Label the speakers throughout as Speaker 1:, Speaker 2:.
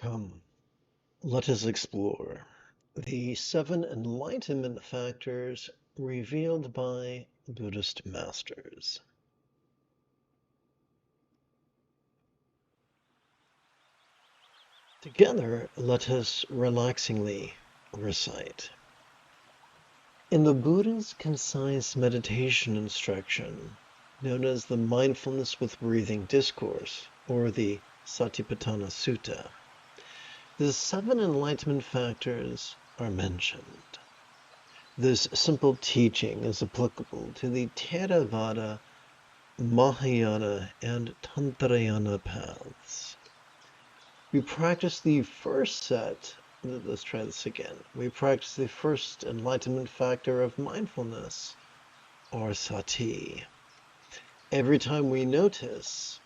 Speaker 1: Come, let us explore the 7 enlightenment factors revealed by Buddhist masters. Together, let us relaxingly recite. In the Buddha's concise meditation instruction, known as the Mindfulness with Breathing Discourse, or the Satipatthana Sutta, the 7 enlightenment factors are mentioned. This simple teaching is applicable to the Theravada, Mahayana, and Tantrayana paths. We practice the first set, let's try this again. We practice the first enlightenment factor of mindfulness, or sati. Every time we notice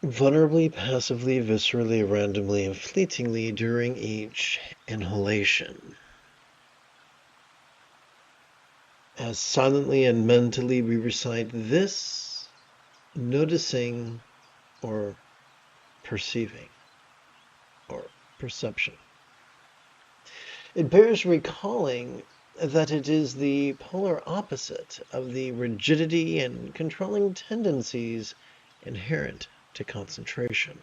Speaker 1: vulnerably, passively, viscerally, randomly, and fleetingly during each inhalation. As silently and mentally we recite this, noticing or perceiving or perception. It bears recalling that it is the polar opposite of the rigidity and controlling tendencies inherent to concentration.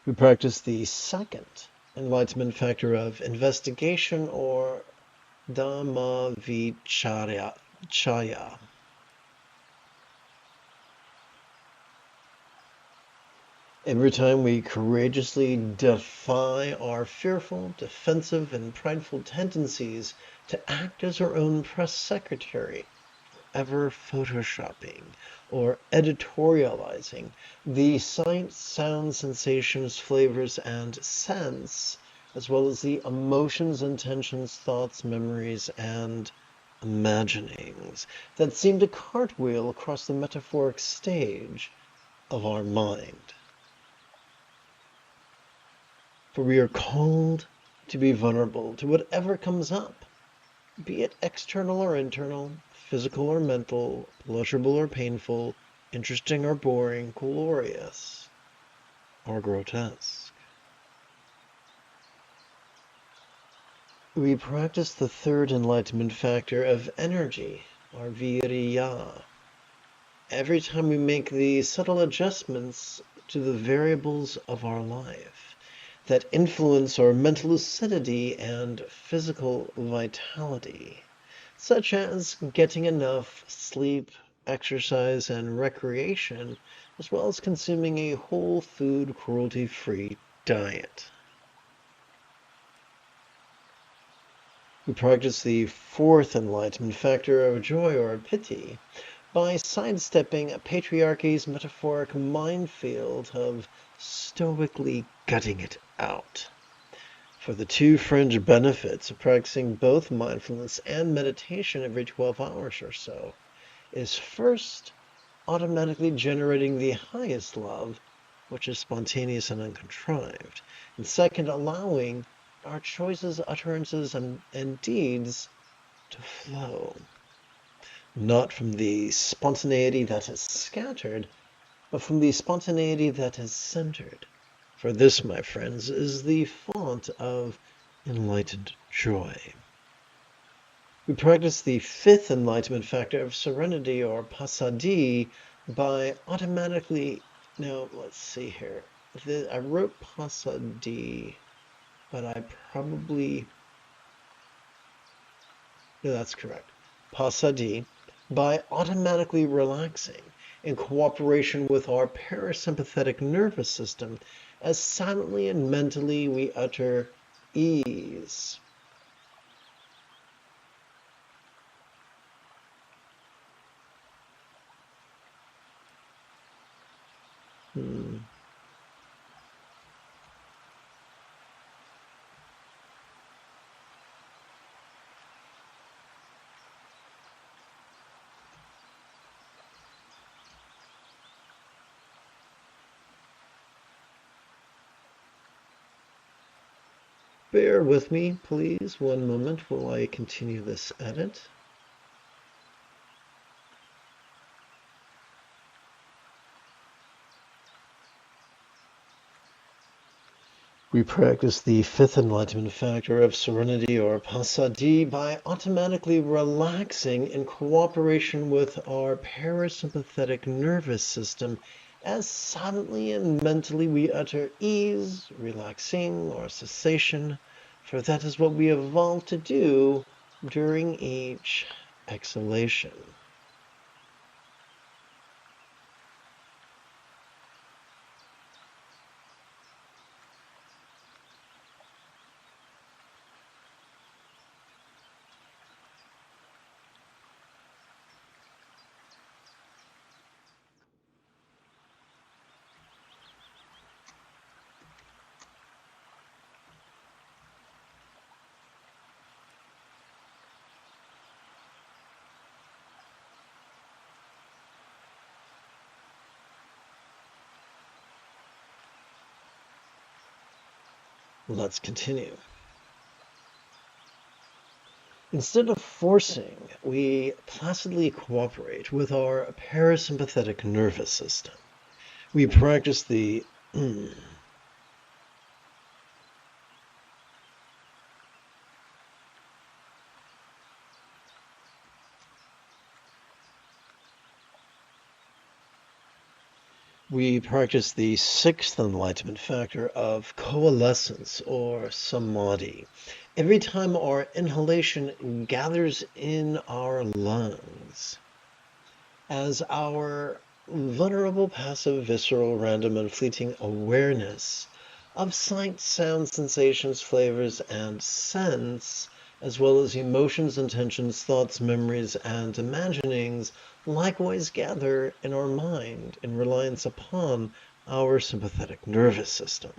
Speaker 1: We practice the second enlightenment factor of investigation, or Dhammavicaya. Every time we courageously defy our fearful, defensive, and prideful tendencies to act as our own press secretary, ever photoshopping or editorializing the sight, sound, sensations, flavors, and scents, as well as the emotions, intentions, thoughts, memories, and imaginings that seem to cartwheel across the metaphoric stage of our mind. For we are called to be vulnerable to whatever comes up, be it external or internal, physical or mental, pleasurable or painful, interesting or boring, glorious or grotesque. We practice the third enlightenment factor of energy, or viriya. Every time we make the subtle adjustments to the variables of our life that influence our mental lucidity and physical vitality, such as getting enough sleep, exercise, and recreation, as well as consuming a whole food, cruelty-free diet. We practice the fourth enlightenment factor of joy, or piti, by sidestepping patriarchy's metaphoric minefield of stoically gutting it out. For the two fringe benefits of practicing both mindfulness and meditation every 12 hours or so is first, automatically generating the highest love, which is spontaneous and uncontrived, and second, allowing our choices, utterances, and deeds to flow, not from the spontaneity that is scattered, but from the spontaneity that is centered. For this, my friends, is the font of enlightened joy. We practice the fifth enlightenment factor of serenity, or passaddhi, by automatically, now let's see here. I wrote passaddhi, but I probably, no, that's correct. Passaddhi, by automatically relaxing in cooperation with our parasympathetic nervous system, as silently and mentally we utter ease. Bear with me, please, one moment while I continue this edit. We practice the fifth enlightenment factor of serenity or passaddhi by automatically relaxing in cooperation with our parasympathetic nervous system as silently and mentally we utter ease, relaxing, or cessation, for that is what we evolved to do during each exhalation. Let's continue. Instead of forcing, we placidly cooperate with our parasympathetic nervous system. We practice the we practice the sixth enlightenment factor of coalescence or samadhi. Every time our inhalation gathers in our lungs, as our vulnerable, passive, visceral, random, and fleeting awareness of sight, sound, sensations, flavors, and scents, as well as emotions, intentions, thoughts, memories, and imaginings, likewise gather in our mind in reliance upon our sympathetic nervous system.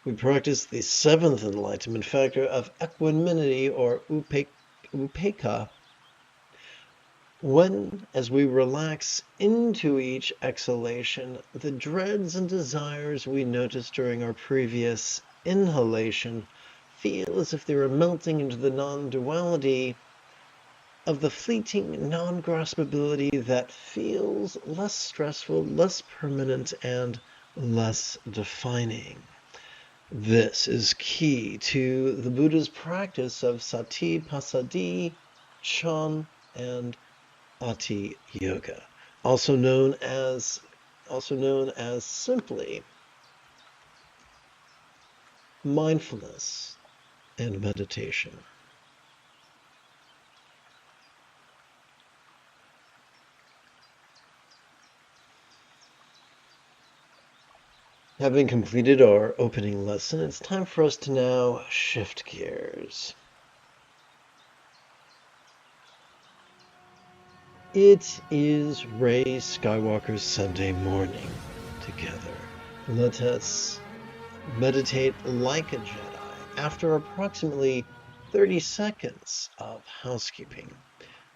Speaker 1: We practice the seventh enlightenment factor of equanimity or upekkha when, as we relax into each exhalation, the dreads and desires we noticed during our previous inhalation feel as if they were melting into the non-duality of the fleeting non-graspability that feels less stressful, less permanent, and less defining. This is key to the Buddha's practice of sati, passaddhi, chan, and Ati Yoga, also known as simply mindfulness and meditation. Having completed our opening lesson, it's time for us to now shift gears. It is Rey Skywalker's Sunday morning together. Let us meditate like a Jedi after approximately 30 seconds of housekeeping.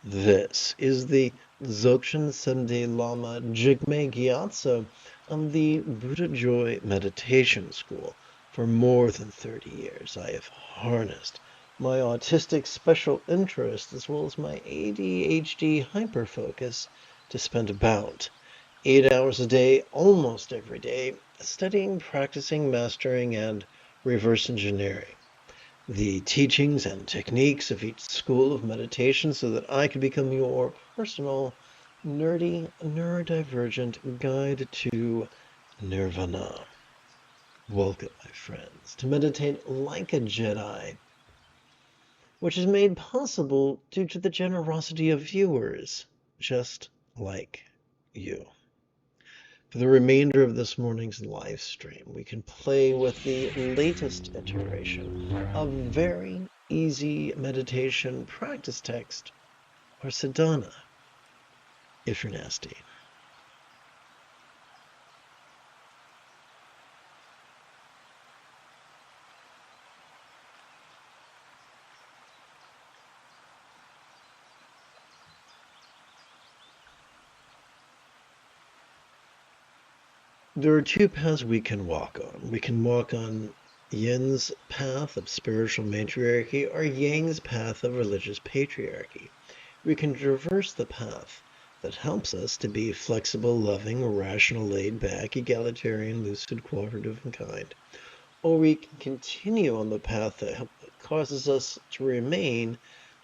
Speaker 1: This is the Dzogchen Sunday Lama Jigme Gyatso of the Buddha Joy Meditation School. For more than 30 years, I have harnessed my autistic special interest as well as my ADHD hyperfocus to spend about 8 hours a day, almost every day, studying, practicing, mastering, and reverse engineering the teachings and techniques of each school of meditation so that I could become your personal, nerdy, neurodivergent guide to nirvana. Welcome, my friends, to meditate like a Jedi, which is made possible due to the generosity of viewers, just like you. For the remainder of this morning's live stream, we can play with the latest iteration of very easy meditation practice text, or sadhana, if you're nasty. There are two paths we can walk on. We can walk on Yin's path of spiritual matriarchy or Yang's path of religious patriarchy. We can traverse the path that helps us to be flexible, loving, rational, laid back, egalitarian, lucid, cooperative, and kind. or we can continue on the path that causes us to remain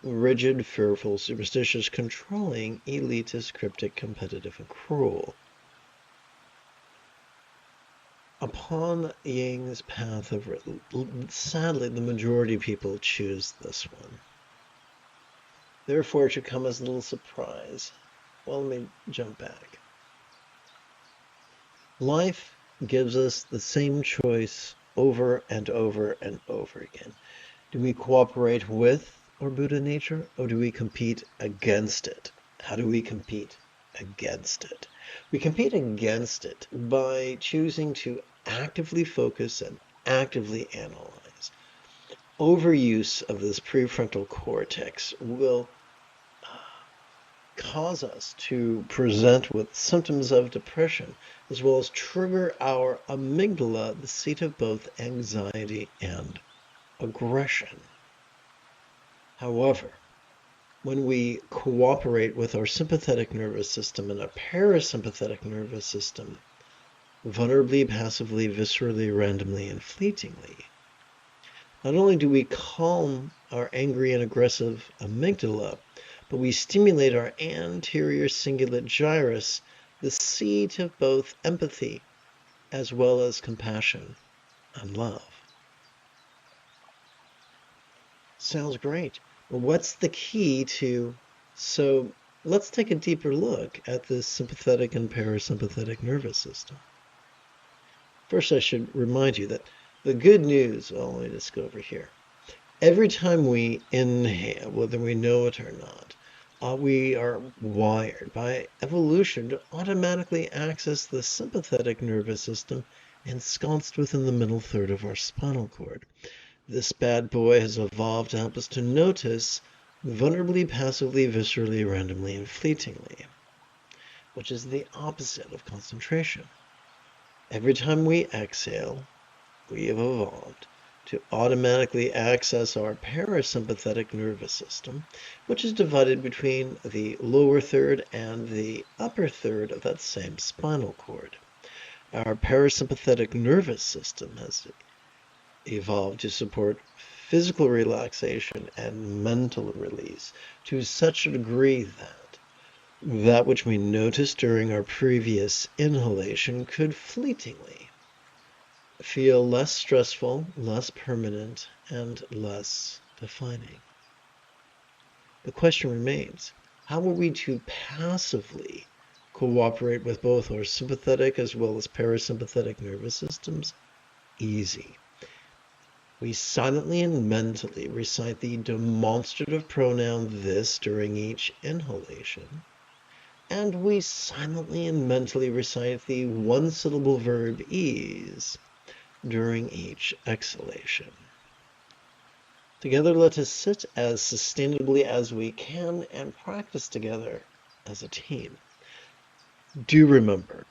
Speaker 1: rigid, fearful, superstitious, controlling, elitist, cryptic, competitive, and cruel. Upon Ying's path of, sadly, the majority of people choose this one. Therefore, it should come as a little surprise. Well, let me jump back. Life gives us the same choice over and over and over again. Do we cooperate with our Buddha nature, or do we compete against it? How do we compete against it? We compete against it by choosing to actively focus and actively analyze. Overuse of this prefrontal cortex will cause us to present with symptoms of depression, as well as trigger our amygdala, the seat of both anxiety and aggression. However, when we cooperate with our sympathetic nervous system and our parasympathetic nervous system, vulnerably, passively, viscerally, randomly, and fleetingly, not only do we calm our angry and aggressive amygdala, but we stimulate our anterior cingulate gyrus, the seat of both empathy as well as compassion and love. Sounds great. Well, what's the key to... So let's take a deeper look at this sympathetic and parasympathetic nervous system. First, I should remind you that the good news, let me just go over here. Every time we inhale, whether we know it or not, we are wired by evolution to automatically access the sympathetic nervous system ensconced within the middle third of our spinal cord. This bad boy has evolved to help us to notice vulnerably, passively, viscerally, randomly, and fleetingly, which is the opposite of concentration. Every time we exhale, we have evolved to automatically access our parasympathetic nervous system, which is divided between the lower third and the upper third of that same spinal cord. Our parasympathetic nervous system has evolved to support physical relaxation and mental release to such a degree that which we noticed during our previous inhalation could fleetingly feel less stressful, less permanent, and less defining. The question remains, how are we to passively cooperate with both our sympathetic as well as parasympathetic nervous systems? Easy. We silently and mentally recite the demonstrative pronoun this during each inhalation, and we silently and mentally recite the one-syllable verb ease during each exhalation. Together, let us sit as sustainably as we can and practice together as a team. Do remember,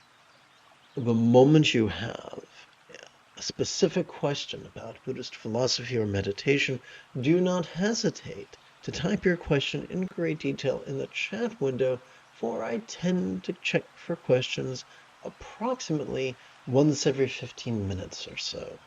Speaker 1: the moment you have a specific question about Buddhist philosophy or meditation, do not hesitate to type your question in great detail in the chat window, for I tend to check for questions approximately once every 15 minutes or so.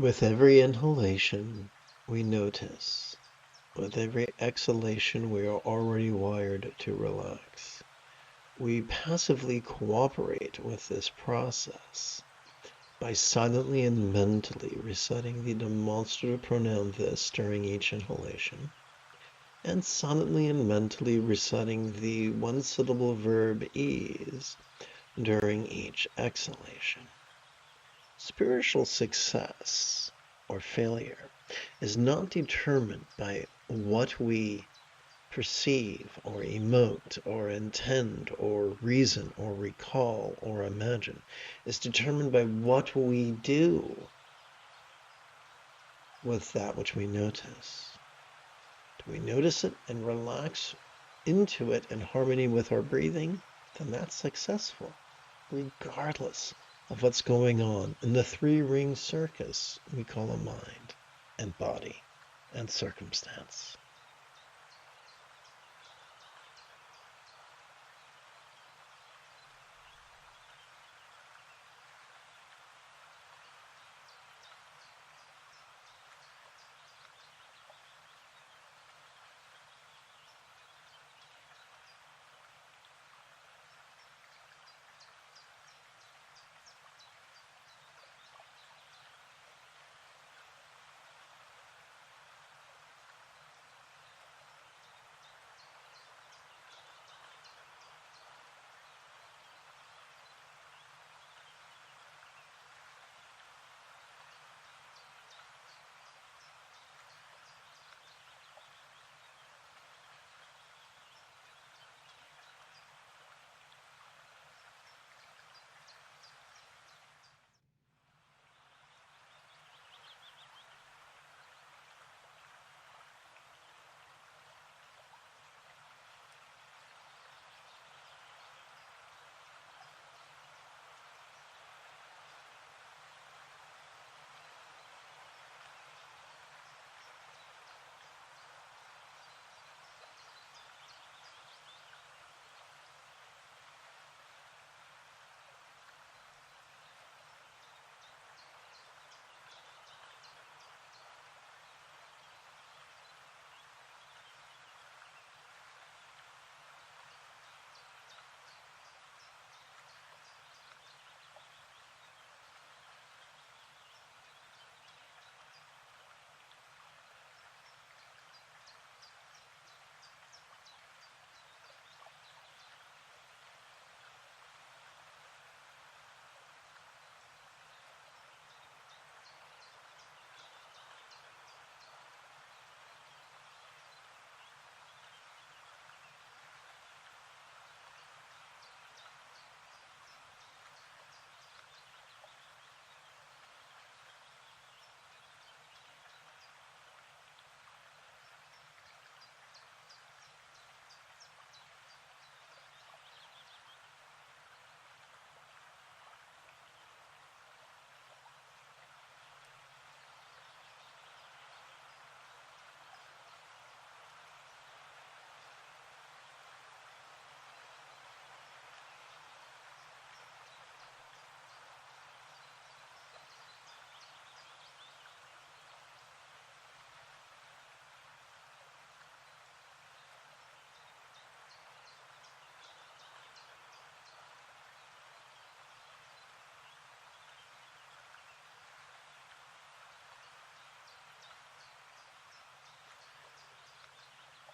Speaker 1: With every inhalation, we notice. With every exhalation, we are already wired to relax. We passively cooperate with this process by silently and mentally reciting the demonstrative pronoun this during each inhalation, and silently and mentally reciting the one-syllable verb ease during each exhalation. Spiritual success or failure is not determined by what we perceive or emote or intend or reason or recall or imagine. It's determined by what we do with that which we notice. Do we notice it and relax into it in harmony with our breathing? Then that's successful, regardless of what's going on in the three-ring circus we call a mind and body and circumstance.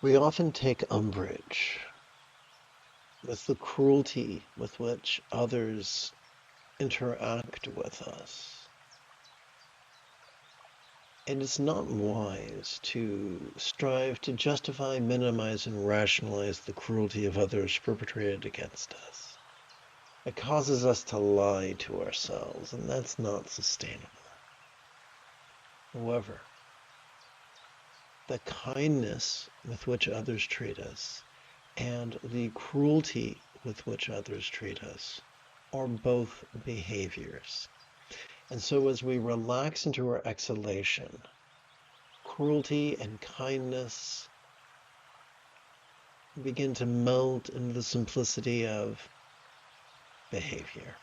Speaker 1: We often take umbrage with the cruelty with which others interact with us. And it's not wise to strive to justify, minimize, and rationalize the cruelty of others perpetrated against us. It causes us to lie to ourselves, and that's not sustainable. However, the kindness with which others treat us and the cruelty with which others treat us are both behaviors. And so as we relax into our exhalation, cruelty and kindness begin to melt into the simplicity of behavior.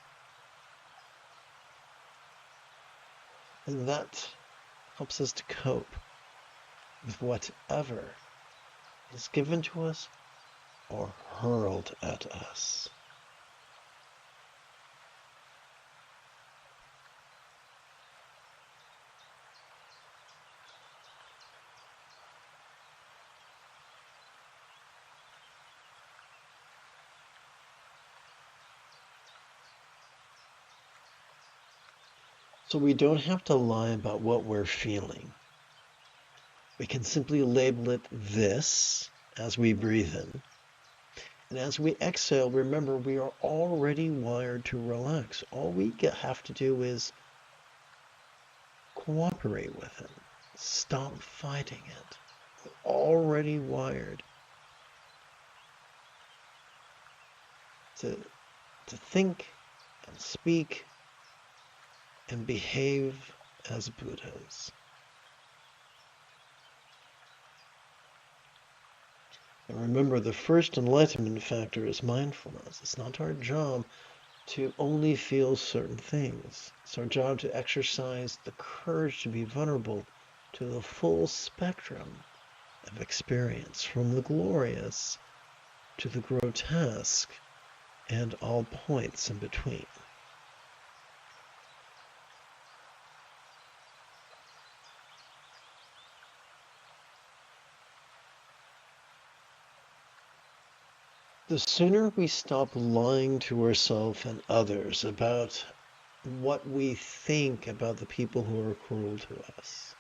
Speaker 1: And that helps us to cope with whatever is given to us or hurled at us. So we don't have to lie about what we're feeling. We can simply label it this as we breathe in. And as we exhale, remember we are already wired to relax. All we have to do is cooperate with it. Stop fighting it. We're already wired to think and speak and behave as Buddhas. And remember, the first enlightenment factor is mindfulness. It's not our job to only feel certain things. It's our job to exercise the courage to be vulnerable to the full spectrum of experience, from the glorious to the grotesque and all points in between. The sooner we stop lying to ourselves and others about what we think about the people who are cruel to us,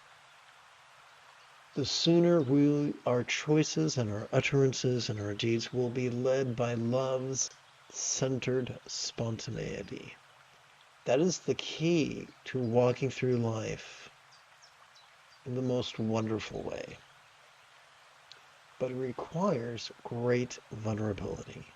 Speaker 1: the sooner our choices and our utterances and our deeds will be led by love's centered spontaneity. That is the key to walking through life in the most wonderful way. But it requires great vulnerability.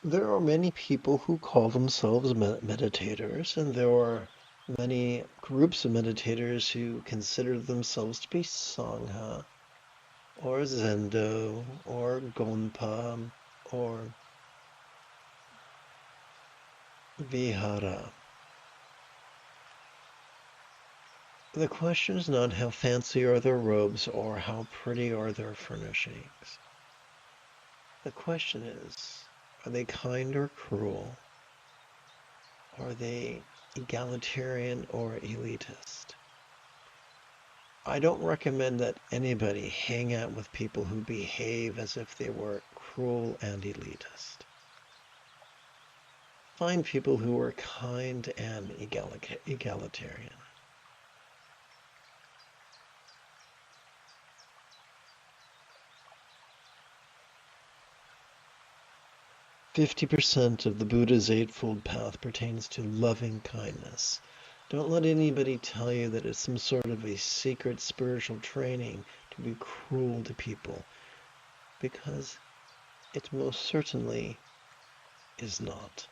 Speaker 1: There are many people who call themselves meditators, and there are many groups of meditators who consider themselves to be Sangha, or Zendo, or Gonpa, or Vihara. The question is not how fancy are their robes or how pretty are their furnishings. The question is, are they kind or cruel? Are they egalitarian or elitist? I don't recommend that anybody hang out with people who behave as if they were cruel and elitist. Find people who are kind and egalitarian. 50% of the Buddha's Eightfold Path pertains to loving kindness. Don't let anybody tell you that it's some sort of a secret spiritual training to be cruel to people, because it most certainly is not.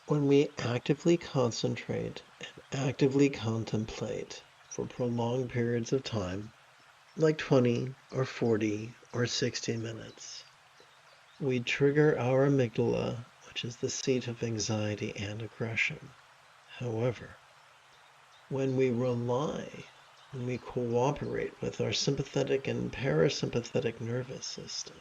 Speaker 1: When we actively concentrate and actively contemplate for prolonged periods of time, like 20 or 40 or 60 minutes, we trigger our amygdala, which is the seat of anxiety and aggression. However, when we cooperate with our sympathetic and parasympathetic nervous systems,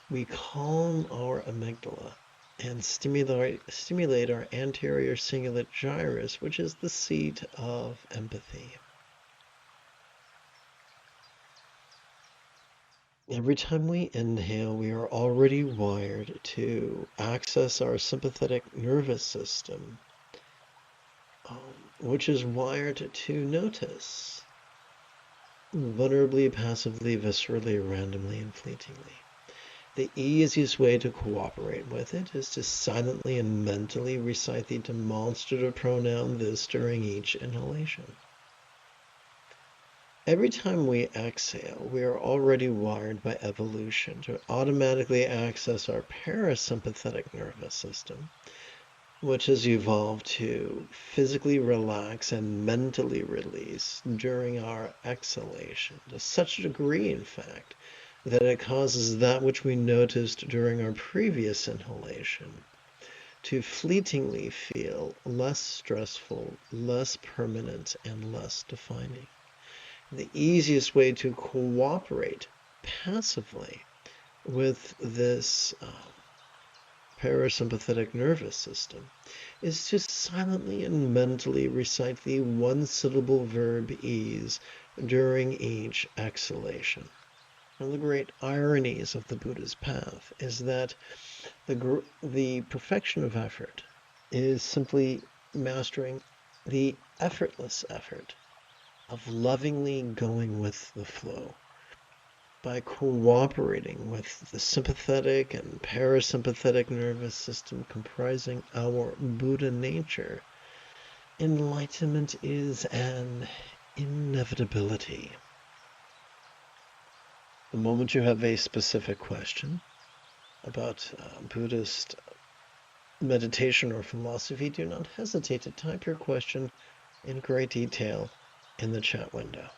Speaker 1: we calm our amygdala and stimulate our anterior cingulate gyrus, which is the seat of empathy. Every time we inhale, we are already wired to access our sympathetic nervous system, which is wired to notice vulnerably, passively, viscerally, randomly, and fleetingly. The easiest way to cooperate with it is to silently and mentally recite the demonstrative pronoun this during each inhalation. Every time we exhale, we are already wired by evolution to automatically access our parasympathetic nervous system, which has evolved to physically relax and mentally release during our exhalation, to such a degree, in fact, that it causes that which we noticed during our previous inhalation to fleetingly feel less stressful, less permanent, and less defining. The easiest way to cooperate passively with this parasympathetic nervous system is to silently and mentally recite the one-syllable verb ease during each exhalation. One of the great ironies of the Buddha's path is that the perfection of effort is simply mastering the effortless effort of lovingly going with the flow. By cooperating with the sympathetic and parasympathetic nervous system comprising our Buddha nature, enlightenment is an inevitability. The moment you have a specific question about Buddhist meditation or philosophy, do not hesitate to type your question in great detail in the chat window.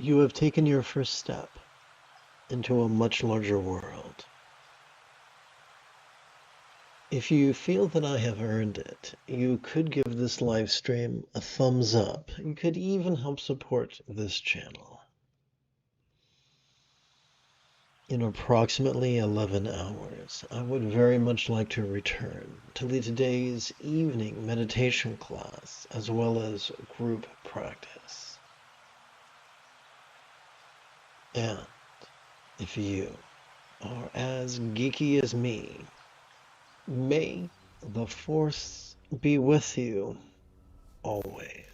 Speaker 1: You have taken your first step into a much larger world. If you feel that I have earned it, you could give this live stream a thumbs up. You could even help support this channel. In approximately 11 hours, I would very much like to return to lead today's evening meditation class as well as group practice. And if you are as geeky as me, may the Force be with you always.